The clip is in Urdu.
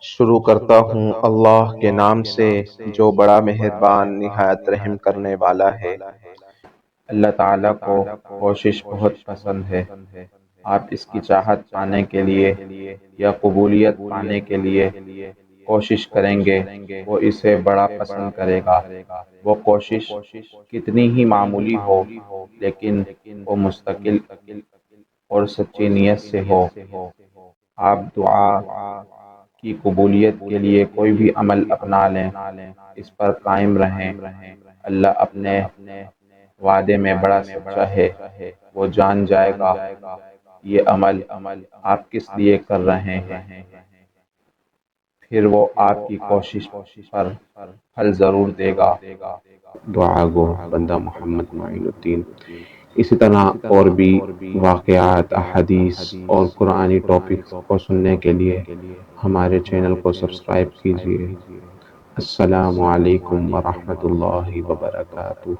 شروع کرتا ہوں اللہ کے نام سے جو بڑا مہربان نہایت رحم کرنے والا ہے۔ اللہ تعالیٰ کو کوشش بہت پسند ہے۔ آپ اس کی چاہت پانے کے لیے یا قبولیت پانے کے لیے کوشش کریں گے، وہ اسے بڑا پسند کرے گا۔ وہ کوشش کتنی ہی معمولی ہو، لیکن وہ مستقل اور سچی نیت سے ہو۔ آپ دعا کی قبولیت کے لیے کوئی بھی عمل اپنا لیں، اس پر قائم رہیں۔ اللہ اپنے وعدے میں بڑا سچا ہے، وہ جان جائے گا یہ عمل آپ کس لیے کر رہے ہیں، پھر وہ آپ کی کوشش پر پھل ضرور دے گا۔ دعا گو بندہ محمد معین الدین۔ اسی طرح اور بھی واقعات، احادیث اور قرآنی ٹاپکس کو سننے کے لیے ہمارے چینل کو سبسکرائب کیجیے۔ السلام علیکم ورحمۃ اللہ وبرکاتہ۔